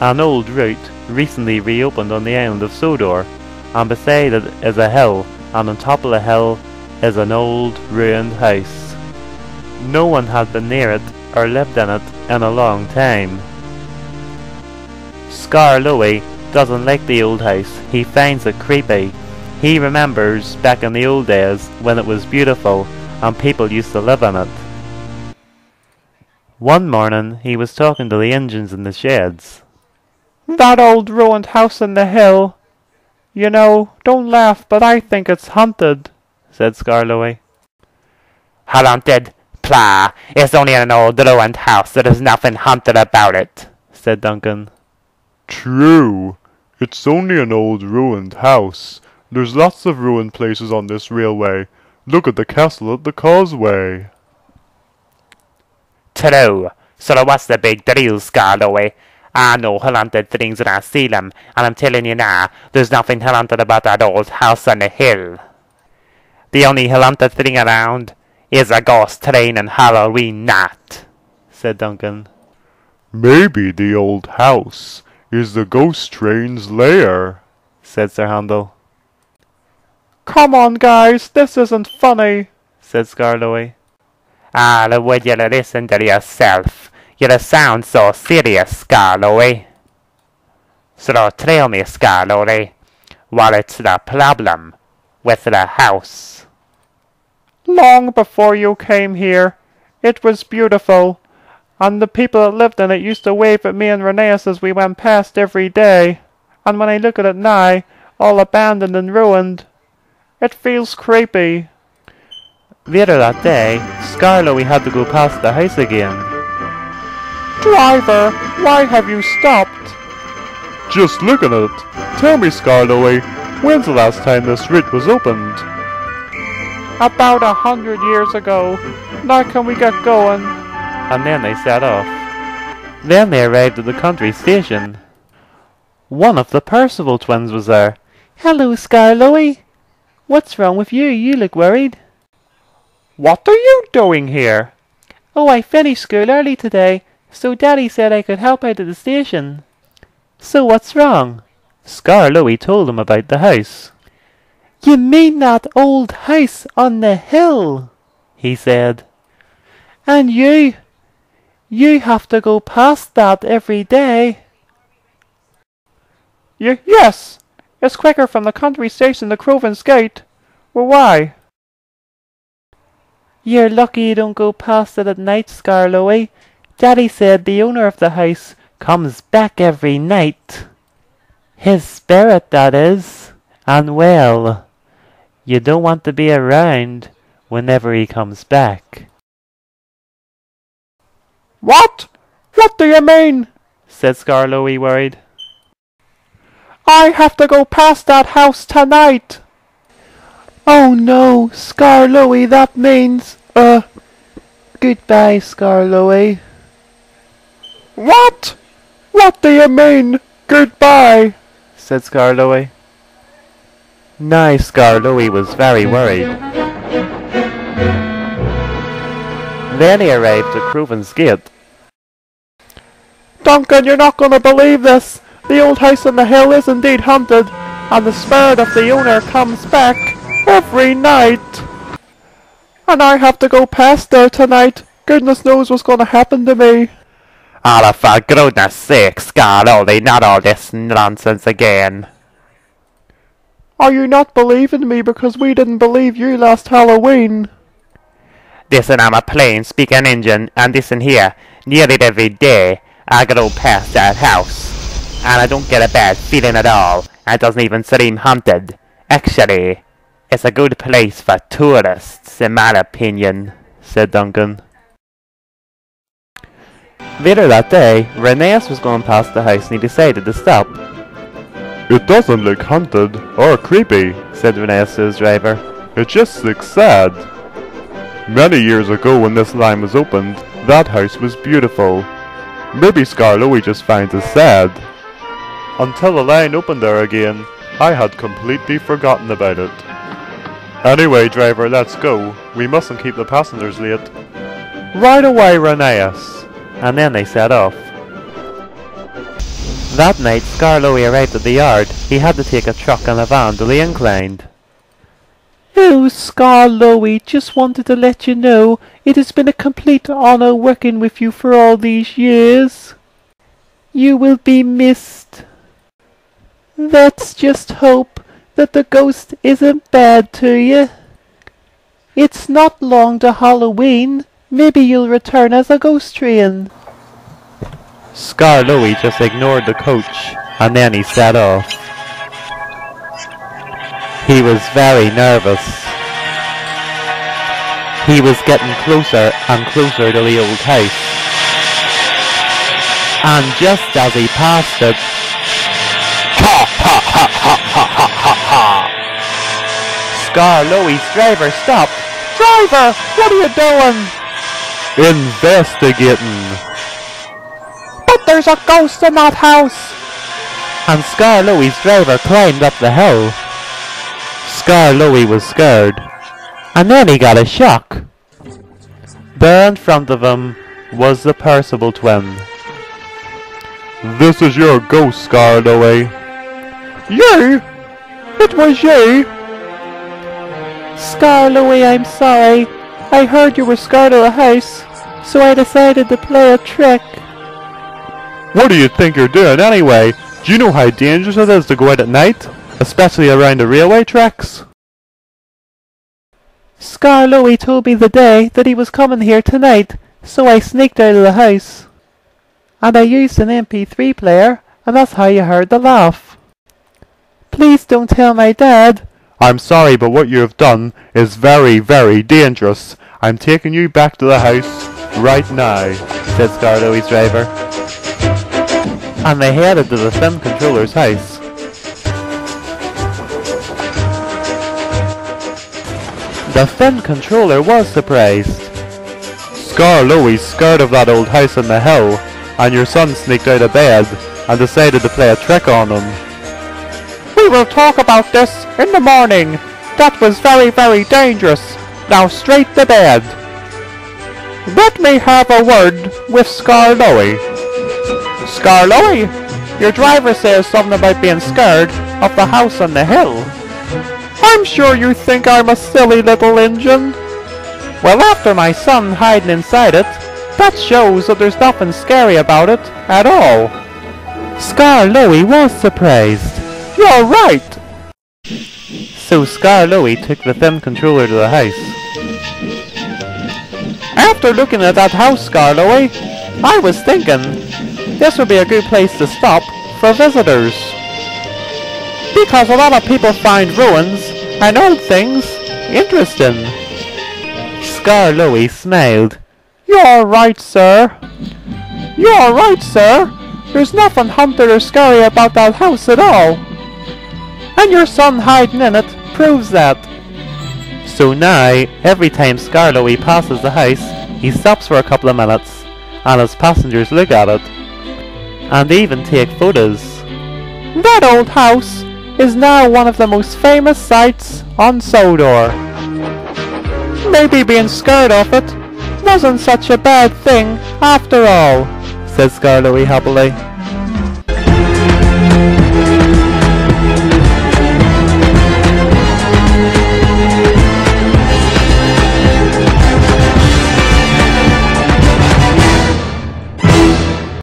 An old route recently reopened on the island of Sodor, and beside it is a hill, and on top of the hill is an old ruined house. No one had been near it or lived in it in a long time. Skarloey doesn't like the old house. He finds it creepy. He remembers back in the old days when it was beautiful and people used to live in it. One morning he was talking to the engines in the sheds. "That old ruined house in the hill. You know, don't laugh, but I think it's haunted," said Skarloey. "Haunted? Plah! It's only an old ruined house. There is nothing haunted about it," said Duncan. "True. It's only an old ruined house. There's lots of ruined places on this railway. Look at the castle at the causeway." "True. So what's the big deal, Skarloey? I know haunted things when I see them, and I'm telling you now, there's nothing haunted about that old house on the hill. The only haunted thing around is a ghost train on Halloween night," said Duncan. "Maybe the old house is the ghost train's lair," said Sir Handel. "Come on, guys, this isn't funny," said Skarloey. "Ah, would you listen to yourself? You sound so serious, Skarloey. So tell me, Skarloey, what's the problem with the house?" "Long before you came here, it was beautiful, and the people that lived in it used to wave at me and Rheneas as we went past every day, and when I look at it now, all abandoned and ruined, it feels creepy." Later that day, Skarloey had to go past the house again. "Driver, why have you stopped?" "Just look at it. Tell me, Skarloey, when's the last time this route was opened?" "About 100 years ago. Now can we get going?" And then they set off. Then they arrived at the country station. One of the Percival twins was there. "Hello, Skarloey. What's wrong with you? You look worried." "What are you doing here?" "Oh, I finished school early today, so Daddy said I could help out at the station." "So what's wrong?" Skarloey told him about the house. "You mean that old house on the hill?" he said. "And you have to go past that every day." Yes, it's quicker from the country station to Crovan's Gate. Well, why?" "You're lucky you don't go past it at night, Skarloey. Daddy said the owner of the house comes back every night. His spirit, that is. And well, you don't want to be around whenever he comes back." "What? What do you mean?" said Skarloey, worried. "I have to go past that house tonight." "Oh no, Skarloey, that means, goodbye, Skarloey." "What? What do you mean, goodbye?" said Skarloey. Now Skarloey was very worried. Then he arrived at Crovan's Gate. "Duncan, you're not going to believe this. The old house on the hill is indeed haunted, and the spirit of the owner comes back every night. And I have to go past there tonight. Goodness knows what's going to happen to me." "Oh, for goodness sake, Skarloey, not all this nonsense again." "Are you not believing me because we didn't believe you last Halloween?" "Listen, I'm a plain speaking Indian, and listen here, nearly every day I go past that house, and I don't get a bad feeling at all, and it doesn't even seem haunted. Actually, it's a good place for tourists, in my opinion," said Duncan. Later that day, Rheneas was going past the house and he decided to stop. "It doesn't look haunted or creepy," said Rheneas to his driver. "It just looks sad. Many years ago when this line was opened, that house was beautiful. Maybe Skarloey just finds it sad. Until the line opened there again, I had completely forgotten about it. Anyway, driver, let's go. We mustn't keep the passengers late." "Right away, Rheneas." And then they set off. That night, Skarloey arrived at the yard. He had to take a truck and a van to the incline. Oh, Skarloey, just wanted to let you know it has been a complete honor working with you for all these years. You will be missed. Let's just hope that the ghost isn't bad to you. It's not long to Halloween. Maybe you'll return as a ghost train. Skarloey just ignored the coach, and then he set off. He was very nervous. He was getting closer and closer to the old house. And just as he passed it, ha ha ha ha ha ha ha ha! Skarloey's driver stopped. Driver, what are you doing? Investigating. But there's a ghost in that house! And Skarloey's driver climbed up the hill. Skarloey was scared, and then he got a shock. There in front of him was the Percival twin. This is your ghost, Skarloey. You? It was you? Skarloey, I'm sorry. I heard you were scared of the house, so I decided to play a trick. What do you think you're doing anyway? Do you know how dangerous it is to go out at night? Especially around the railway tracks? Skarloey told me the day that he was coming here tonight, so I sneaked out of the house. And I used an MP3 player, and that's how you heard the laugh. Please don't tell my dad. I'm sorry, but what you have done is very, very dangerous. I'm taking you back to the house right now, said Skarloey's driver. And they headed to the film controller's house. The film controller was surprised. Skarloey's scared of that old house on the hill, and your son sneaked out of bed and decided to play a trick on him. We will talk about this in the morning. That was very, very dangerous. Now straight to bed. Let me have a word with Skarloey. Skarloey, your driver says something about being scared of the house on the hill. I'm sure you think I'm a silly little engine. Well, after my son hiding inside it, that shows that there's nothing scary about it at all. Skarloey was surprised. You're right. So Skarloey took the film controller to the house. After looking at that house, Skarloey, I was thinking this would be a good place to stop for visitors. Because a lot of people find ruins and old things interesting. Skarloey smiled. You're right, sir. You're right, sir. There's nothing haunted or scary about that house at all. And your son hiding in it proves that. So now, every time Skarloey passes the house, he stops for a couple of minutes, and his passengers look at it. And they even take photos. That old house is now one of the most famous sights on Sodor. Maybe being scared of it wasn't such a bad thing after all, said Skarloey happily.